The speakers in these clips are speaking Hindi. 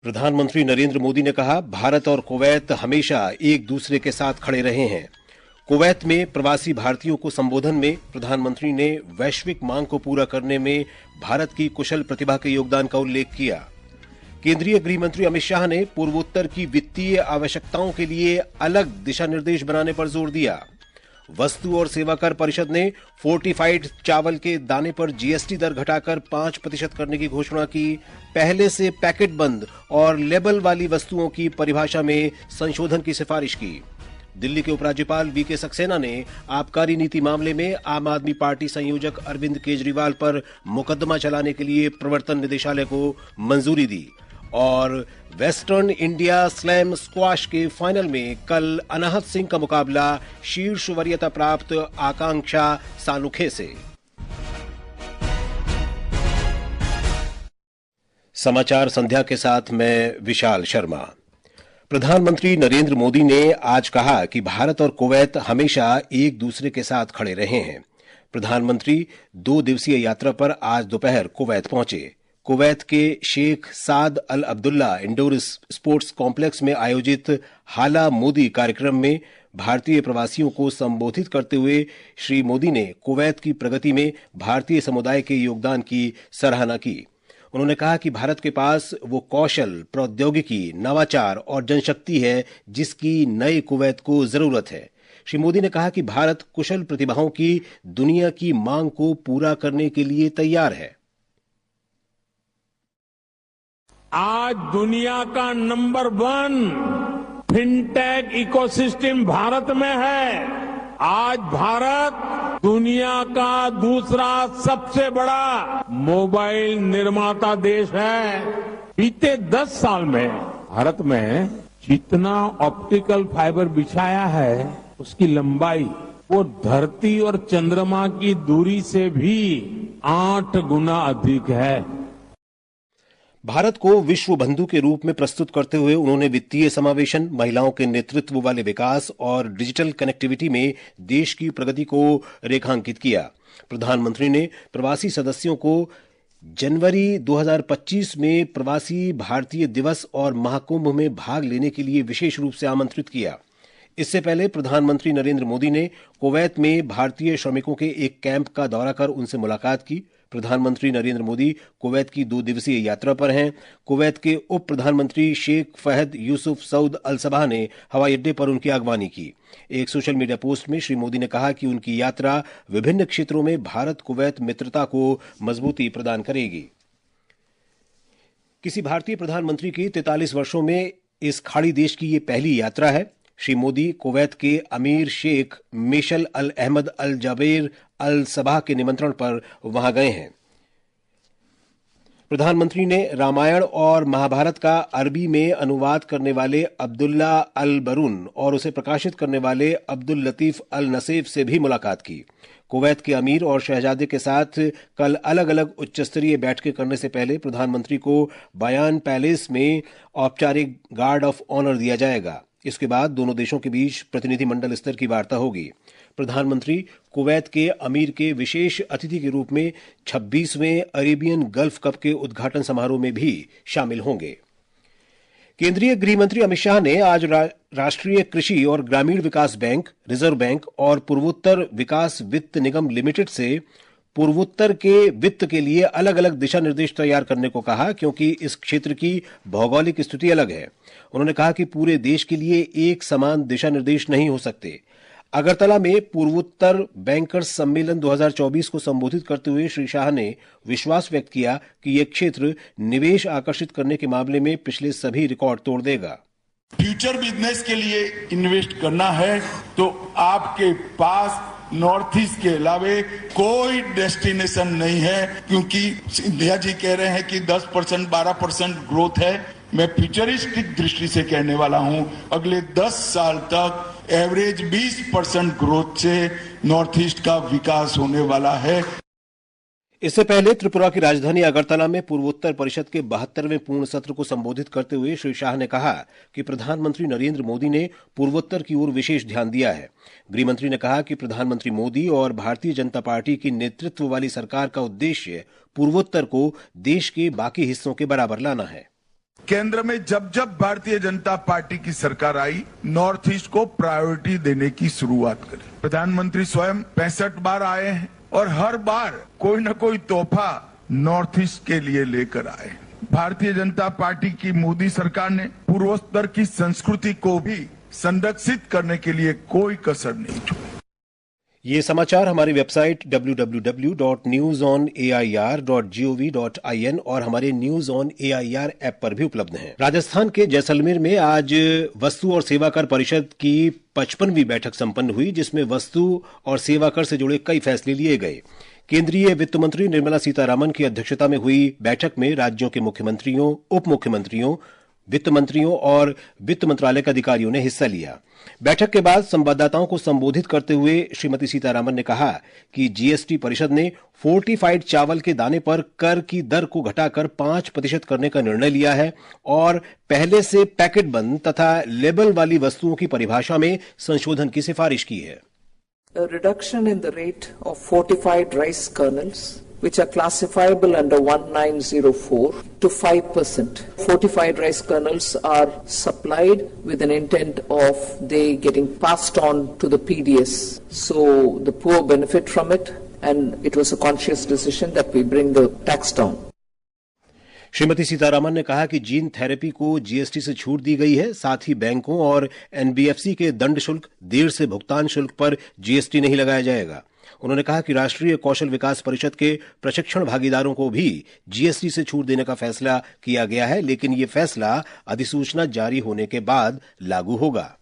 प्रधानमंत्री नरेंद्र मोदी ने कहा, भारत और कुवैत हमेशा एक दूसरे के साथ खड़े रहे हैं। कुवैत में प्रवासी भारतीयों को संबोधन में प्रधानमंत्री ने वैश्विक मांग को पूरा करने में भारत की कुशल प्रतिभा के योगदान का उल्लेख किया। केंद्रीय गृह मंत्री अमित शाह ने पूर्वोत्तर की वित्तीय आवश्यकताओं के लिए अलग दिशा निर्देश बनाने पर जोर दिया। वस्तु और सेवा कर परिषद ने फोर्टिफाइड चावल के दाने पर जीएसटी दर घटाकर 5% करने की घोषणा की। पहले से पैकेट बंद और लेबल वाली वस्तुओं की परिभाषा में संशोधन की सिफारिश की। दिल्ली के उपराज्यपाल वीके सक्सेना ने आबकारी नीति मामले में आम आदमी पार्टी संयोजक अरविंद केजरीवाल पर मुकदमा चलाने के लिए प्रवर्तन निदेशालय को मंजूरी दी। और वेस्टर्न इंडिया स्लैम स्क्वाश के फाइनल में कल अनाहत सिंह का मुकाबला शीर्ष वरीयता प्राप्त आकांक्षा सानुखे से। समाचार संध्या के साथ मैं विशाल शर्मा। प्रधानमंत्री नरेंद्र मोदी ने आज कहा कि भारत और कुवैत हमेशा एक दूसरे के साथ खड़े रहे हैं। प्रधानमंत्री 2 दिवसीय यात्रा पर आज दोपहर कुवैत पहुंचे। कुवैत के शेख साद अल अब्दुल्ला इंडोर स्पोर्ट्स कॉम्प्लेक्स में आयोजित हाला मोदी कार्यक्रम में भारतीय प्रवासियों को संबोधित करते हुए श्री मोदी ने कुवैत की प्रगति में भारतीय समुदाय के योगदान की सराहना की। उन्होंने कहा कि भारत के पास वो कौशल, प्रौद्योगिकी, नवाचार और जनशक्ति है जिसकी नए कुवैत को जरूरत है। श्री मोदी ने कहा कि भारत कुशल प्रतिभाओं की दुनिया की मांग को पूरा करने के लिए तैयार है। आज दुनिया का नंबर 1 फिनटेक इकोसिस्टम भारत में है। आज भारत दुनिया का दूसरा सबसे बड़ा मोबाइल निर्माता देश है। बीते 10 साल में भारत में जितना ऑप्टिकल फाइबर बिछाया है उसकी लंबाई वो धरती और चंद्रमा की दूरी से भी 8 गुना अधिक है। भारत को विश्व बंधु के रूप में प्रस्तुत करते हुए उन्होंने वित्तीय समावेशन, महिलाओं के नेतृत्व वाले विकास और डिजिटल कनेक्टिविटी में देश की प्रगति को रेखांकित किया। प्रधानमंत्री ने प्रवासी सदस्यों को जनवरी 2025 में प्रवासी भारतीय दिवस और महाकुंभ में भाग लेने के लिए विशेष रूप से आमंत्रित किया। इससे पहले प्रधानमंत्री नरेंद्र मोदी ने कुवैत में भारतीय श्रमिकों के एक कैंप का दौरा कर उनसे मुलाकात की। प्रधानमंत्री नरेंद्र मोदी कुवैत की 2 दिवसीय यात्रा पर हैं। कुवैत के उप प्रधानमंत्री शेख फहद यूसुफ सऊद अल सबह ने हवाई अड्डे पर उनकी अगवानी की। एक सोशल मीडिया पोस्ट में श्री मोदी ने कहा कि उनकी यात्रा विभिन्न क्षेत्रों में भारत कुवैत मित्रता को मजबूती प्रदान करेगी। किसी भारतीय प्रधानमंत्री की 43 वर्षों में इस खाड़ी देश की ये पहली यात्रा है। श्री मोदी कुवैत के अमीर Sheikh Meshal Al Ahmad Al Jaber अल सबह के निमंत्रण पर वहां गए हैं। प्रधानमंत्री ने रामायण और महाभारत का अरबी में अनुवाद करने वाले अब्दुल्ला अल बरून और उसे प्रकाशित करने वाले अब्दुल लतीफ अल नसेफ से भी मुलाकात की। कुवैत के अमीर और शहजादे के साथ कल अलग अलग उच्चस्तरीय बैठकें करने से पहले प्रधानमंत्री को बयान पैलेस में औपचारिक गार्ड ऑफ ऑनर दिया जाएगा। इसके बाद दोनों देशों के बीच प्रतिनिधिमंडल स्तर की वार्ता होगी। प्रधानमंत्री कुवैत के अमीर के विशेष अतिथि के रूप में 26वें अरेबियन गल्फ कप के उद्घाटन समारोह में भी शामिल होंगे। केंद्रीय गृह मंत्री अमित शाह ने आज राष्ट्रीय कृषि और ग्रामीण विकास बैंक, रिजर्व बैंक और पूर्वोत्तर विकास वित्त निगम लिमिटेड से पूर्वोत्तर के वित्त के लिए अलग अलग दिशा निर्देश तैयार करने को कहा, क्योंकि इस क्षेत्र की भौगोलिक स्थिति अलग है। उन्होंने कहा कि पूरे देश के लिए एक समान दिशा निर्देश नहीं हो सकते। अगरतला में पूर्वोत्तर बैंकर्स सम्मेलन 2024 को संबोधित करते हुए श्री शाह ने विश्वास व्यक्त किया कि यह क्षेत्र निवेश आकर्षित करने के मामले में पिछले सभी रिकॉर्ड तोड़ देगा। फ्यूचर बिजनेस के लिए इन्वेस्ट करना है तो आपके पास नॉर्थ ईस्ट के अलावे कोई डेस्टिनेशन नहीं है, क्योंकि सिंधिया जी कह रहे हैं कि 10% 12% ग्रोथ है। मैं फ्यूचरिस्टिक दृष्टि से कहने वाला हूं, अगले 10 साल तक एवरेज 20% ग्रोथ से नॉर्थ ईस्ट का विकास होने वाला है। इससे पहले त्रिपुरा की राजधानी अगरतला में पूर्वोत्तर परिषद के 72वें पूर्ण सत्र को संबोधित करते हुए श्री शाह ने कहा कि प्रधानमंत्री नरेंद्र मोदी ने पूर्वोत्तर की ओर विशेष ध्यान दिया है। गृहमंत्री ने कहा कि प्रधानमंत्री मोदी और भारतीय जनता पार्टी की नेतृत्व वाली सरकार का उद्देश्य पूर्वोत्तर को देश के बाकी हिस्सों के बराबर लाना है। केंद्र में जब जब भारतीय जनता पार्टी की सरकार आई, नॉर्थ ईस्ट को प्रायोरिटी देने की शुरुआत करी। प्रधानमंत्री स्वयं 65 बार आए हैं और हर बार कोई न कोई तोहफा नॉर्थ ईस्ट के लिए लेकर आए। भारतीय जनता पार्टी की मोदी सरकार ने पूर्वोत्तर की संस्कृति को भी संरक्षित करने के लिए कोई कसर नहीं छोड़ी। ये समाचार हमारी वेबसाइट www.newsonair.gov.in और हमारे न्यूज ऑन एआईआर ऐप पर भी उपलब्ध हैं। राजस्थान के जैसलमेर में आज वस्तु और सेवा कर परिषद की 55वीं बैठक संपन्न हुई, जिसमें वस्तु और सेवा कर से जुड़े कई फैसले लिए गए। केंद्रीय वित्त मंत्री निर्मला सीतारामन की अध्यक्षता में हुई बैठक में राज्यों के मुख्यमंत्रियों, उप मुख्यमंत्रियों, वित्त मंत्रियों और वित्त मंत्रालय के अधिकारियों ने हिस्सा लिया। बैठक के बाद संवाददाताओं को संबोधित करते हुए श्रीमती सीतारामन ने कहा कि जीएसटी परिषद ने फोर्टिफाइड चावल के दाने पर कर की दर को घटाकर 5% करने का निर्णय लिया है और पहले से पैकेट बंद तथा लेबल वाली वस्तुओं की परिभाषा में संशोधन की सिफारिश की है। A reduction in the rate of fortified rice kernels, which are classifiable under 1904, to 5%. Fortified rice kernels are supplied with an intent of they getting passed on to the PDS. So the poor benefit from it, and it was a conscious decision that we bring the tax down. Shrimati Sitharaman ने कहा कि जीन थेरेपी को जीएसटी से छूट दी गई है। साथ ही बैंकों और एनबीएफसी के दंड शुल्क, देर से भुगतान शुल्क पर जीएसटी नहीं लगाया जाएगा। उन्होंने कहा कि राष्ट्रीय कौशल विकास परिषद के प्रशिक्षण भागीदारों को भी जीएसटी से छूट देने का फैसला किया गया है, लेकिन यह फैसला अधिसूचना जारी होने के बाद लागू होगा।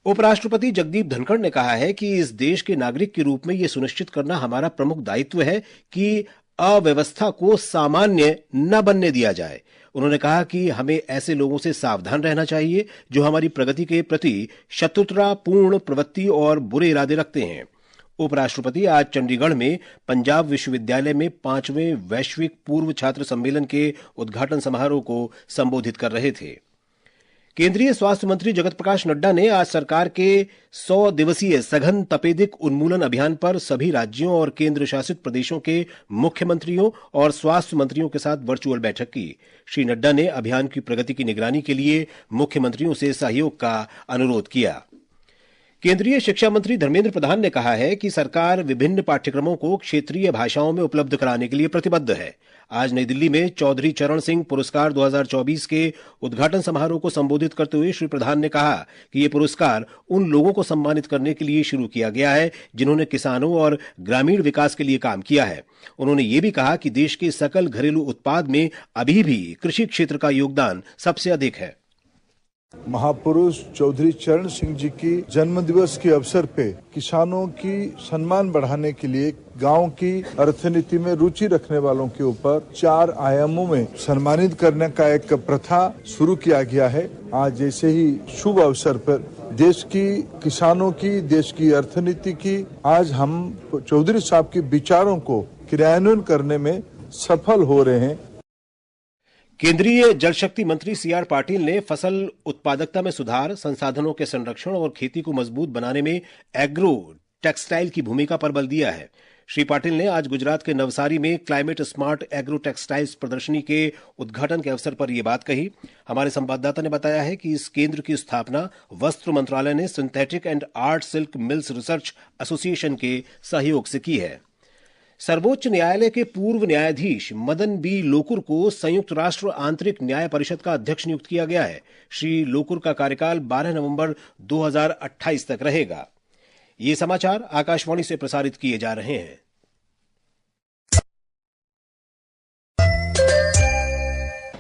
उपराष्ट्रपति जगदीप धनखड़ ने कहा है कि इस देश के नागरिक के रूप में यह सुनिश्चित करना हमारा प्रमुख दायित्व है कि अव्यवस्था को सामान्य न बनने दिया जाए। उन्होंने कहा कि हमें ऐसे लोगों से सावधान रहना चाहिए जो हमारी प्रगति के प्रति शत्रुतापूर्ण प्रवृत्ति और बुरे इरादे रखते हैं। उपराष्ट्रपति आज चंडीगढ़ में पंजाब विश्वविद्यालय में 5वें वैश्विक पूर्व छात्र सम्मेलन के उद्घाटन समारोह को संबोधित कर रहे थे। केंद्रीय स्वास्थ्य मंत्री जगत प्रकाश नड्डा ने आज सरकार के 100 दिवसीय सघन तपेदिक उन्मूलन अभियान पर सभी राज्यों और केंद्र शासित प्रदेशों के मुख्यमंत्रियों और स्वास्थ्य मंत्रियों के साथ वर्चुअल बैठक की। श्री नड्डा ने अभियान की प्रगति की निगरानी के लिए मुख्यमंत्रियों से सहयोग का अनुरोध किया। केंद्रीय शिक्षा मंत्री धर्मेंद्र प्रधान ने कहा है कि सरकार विभिन्न पाठ्यक्रमों को क्षेत्रीय भाषाओं में उपलब्ध कराने के लिए प्रतिबद्ध है। आज नई दिल्ली में चौधरी चरण सिंह पुरस्कार 2024 के उद्घाटन समारोह को संबोधित करते हुए श्री प्रधान ने कहा कि ये पुरस्कार उन लोगों को सम्मानित करने के लिए शुरू किया गया है जिन्होंने किसानों और ग्रामीण विकास के लिए काम किया है। उन्होंने ये भी कहा कि देश के सकल घरेलू उत्पाद में अभी भी कृषि क्षेत्र का योगदान सबसे अधिक है। महापुरुष चौधरी चरण सिंह जी की जन्म दिवस के अवसर पे किसानों की सम्मान बढ़ाने के लिए गांव की अर्थनीति में रुचि रखने वालों के ऊपर 4 आयामों में सम्मानित करने का एक प्रथा शुरू किया गया है। आज ऐसे ही शुभ अवसर पर देश की किसानों की, देश की अर्थनीति की, आज हम चौधरी साहब के विचारों को क्रियान्वयन करने में सफल हो रहे हैं। केंद्रीय जल शक्ति मंत्री सीआर पाटिल ने फसल उत्पादकता में सुधार, संसाधनों के संरक्षण और खेती को मजबूत बनाने में एग्रो टेक्सटाइल की भूमिका पर बल दिया है। श्री पाटिल ने आज गुजरात के नवसारी में क्लाइमेट स्मार्ट एग्रो टेक्सटाइल्स प्रदर्शनी के उद्घाटन के अवसर पर यह बात कही। हमारे संवाददाता ने बताया है कि इस केंद्र की स्थापना वस्त्र मंत्रालय ने synthetic and art silk mills research association के सहयोग से की है। सर्वोच्च न्यायालय के पूर्व न्यायाधीश मदन बी लोकुर को संयुक्त राष्ट्र आंतरिक न्याय परिषद का अध्यक्ष नियुक्त किया गया है। श्री लोकुर का कार्यकाल 12 नवंबर 2028 तक रहेगा। ये समाचार आकाशवाणी से प्रसारित किए जा रहे हैं।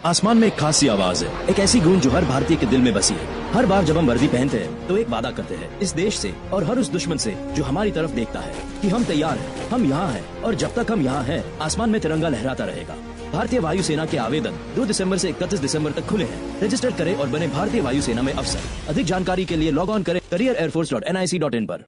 आसमान में एक खास सी आवाज है, एक ऐसी गूंज जो हर भारतीय के दिल में बसी है। हर बार जब हम वर्दी पहनते हैं तो एक वादा करते हैं इस देश से और हर उस दुश्मन से जो हमारी तरफ देखता है कि हम तैयार हैं, हम यहाँ हैं और जब तक हम यहाँ हैं आसमान में तिरंगा लहराता रहेगा। भारतीय वायुसेना के आवेदन 2 दिसंबर से 31 दिसंबर तक खुले हैं। रजिस्टर करें और बने भारतीय वायुसेना में अफसर। अधिक जानकारी के लिए लॉग ऑन करें careerairforce.nic.in पर।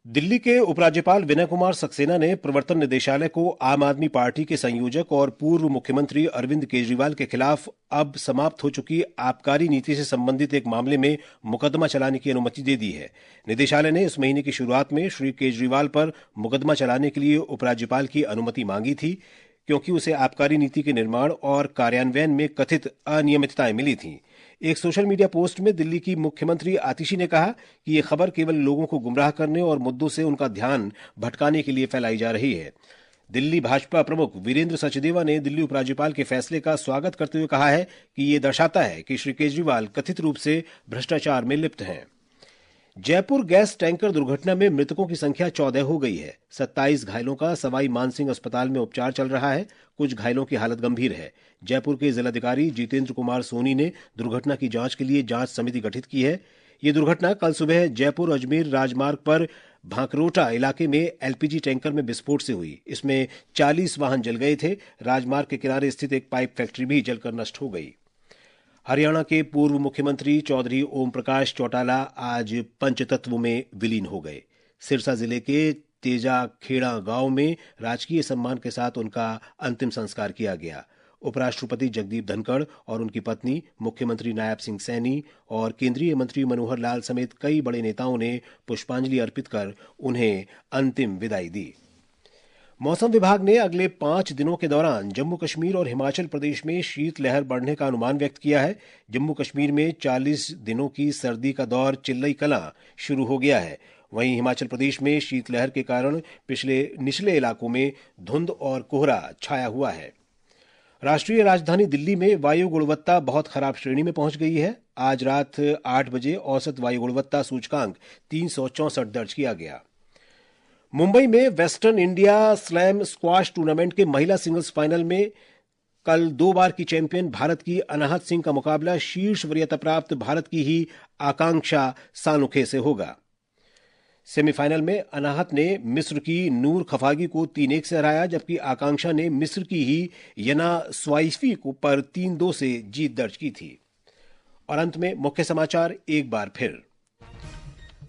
दिल्ली के उपराज्यपाल विनय कुमार सक्सेना ने प्रवर्तन निदेशालय को आम आदमी पार्टी के संयोजक और पूर्व मुख्यमंत्री अरविंद केजरीवाल के खिलाफ अब समाप्त हो चुकी आबकारी नीति से संबंधित एक मामले में मुकदमा चलाने की अनुमति दे दी है। निदेशालय ने इस महीने की शुरुआत में श्री केजरीवाल पर मुकदमा चलाने के लिए उपराज्यपाल की अनुमति मांगी थी। क्योंकि उसे आबकारी नीति के निर्माण और कार्यान्वयन में कथित अनियमितताएं मिली थीं। एक सोशल मीडिया पोस्ट में दिल्ली की मुख्यमंत्री आतिशी ने कहा कि ये खबर केवल लोगों को गुमराह करने और मुद्दों से उनका ध्यान भटकाने के लिए फैलाई जा रही है। दिल्ली भाजपा प्रमुख वीरेंद्र सचदेवा ने दिल्ली उपराज्यपाल के फैसले का स्वागत करते हुए कहा है कि ये दर्शाता है कि श्री केजरीवाल कथित रूप से भ्रष्टाचार में लिप्त हैं। जयपुर गैस टैंकर दुर्घटना में मृतकों की संख्या 14 हो गई है। 27 घायलों का सवाई मानसिंह अस्पताल में उपचार चल रहा है। कुछ घायलों की हालत गंभीर है। जयपुर के जिलाधिकारी जितेंद्र कुमार सोनी ने दुर्घटना की जांच के लिए जांच समिति गठित की है। ये दुर्घटना कल सुबह जयपुर अजमेर राजमार्ग पर भांकरोटा इलाके में एलपीजी टैंकर में विस्फोट से हुई। इसमें 40 वाहन जल गए थे। राजमार्ग के किनारे स्थित एक पाइप फैक्ट्री भी जलकर नष्ट हो गई। हरियाणा के पूर्व मुख्यमंत्री चौधरी ओम प्रकाश चौटाला आज पंचतत्व में विलीन हो गए। सिरसा जिले के तेजा खेड़ा गांव में राजकीय सम्मान के साथ उनका अंतिम संस्कार किया गया। उपराष्ट्रपति जगदीप धनखड़ और उनकी पत्नी, मुख्यमंत्री नायब सिंह सैनी और केंद्रीय मंत्री मनोहर लाल समेत कई बड़े नेताओं ने पुष्पांजलि अर्पित कर उन्हें अंतिम विदाई दी। मौसम विभाग ने अगले 5 दिनों के दौरान जम्मू कश्मीर और हिमाचल प्रदेश में शीतलहर बढ़ने का अनुमान व्यक्त किया है। जम्मू कश्मीर में 40 दिनों की सर्दी का दौर चिल्लई कलां शुरू हो गया है। वहीं हिमाचल प्रदेश में शीतलहर के कारण निचले इलाकों में धुंध और कोहरा छाया हुआ है। राष्ट्रीय राजधानी दिल्ली में वायु गुणवत्ता बहुत खराब श्रेणी में पहुंच गई है। आज रात 8 बजे औसत वायु गुणवत्ता सूचकांक 364 दर्ज किया गया। मुंबई में western India slam squash tournament के महिला सिंगल्स फाइनल में कल 2 बार की चैंपियन भारत की अनाहत सिंह का मुकाबला शीर्ष वरीयता प्राप्त भारत की ही आकांक्षा सानुखे से होगा। सेमीफाइनल में अनाहत ने मिस्र की नूर खफागी को 3-1 से हराया, जबकि आकांक्षा ने मिस्र की ही यना स्वाइफी को पर 3-2 से जीत दर्ज की थी। और अंत में मुख्य समाचार एक बार फिर।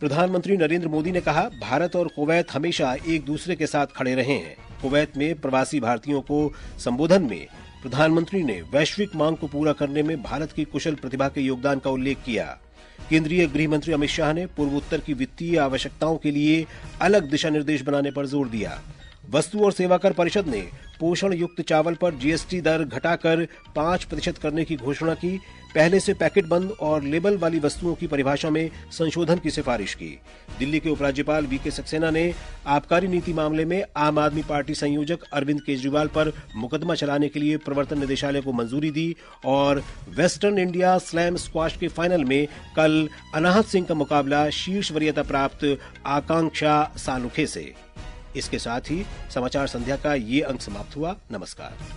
प्रधानमंत्री नरेंद्र मोदी ने कहा, भारत और कुवैत हमेशा एक दूसरे के साथ खड़े रहे हैं। कुवैत में प्रवासी भारतीयों को संबोधन में प्रधानमंत्री ने वैश्विक मांग को पूरा करने में भारत की कुशल प्रतिभा के योगदान का उल्लेख किया। केंद्रीय गृह मंत्री अमित शाह ने पूर्वोत्तर की वित्तीय आवश्यकताओं के लिए अलग दिशा निर्देश बनाने पर जोर दिया। वस्तु और सेवा कर परिषद ने पोषण युक्त चावल पर जीएसटी दर घटाकर 5% करने की घोषणा की। पहले से पैकेट बंद और लेबल वाली वस्तुओं की परिभाषा में संशोधन की सिफारिश की। दिल्ली के उपराज्यपाल वीके सक्सेना ने आबकारी नीति मामले में आम आदमी पार्टी संयोजक अरविंद केजरीवाल पर मुकदमा चलाने के लिए प्रवर्तन निदेशालय को मंजूरी दी। और वेस्टर्न इंडिया स्लैम स्क्वाश के फाइनल में कल अनाहत सिंह का मुकाबला शीर्ष वरीयता प्राप्त आकांक्षा सानुखे से। इसके साथ ही समाचार संध्या का ये अंक समाप्त हुआ। नमस्कार।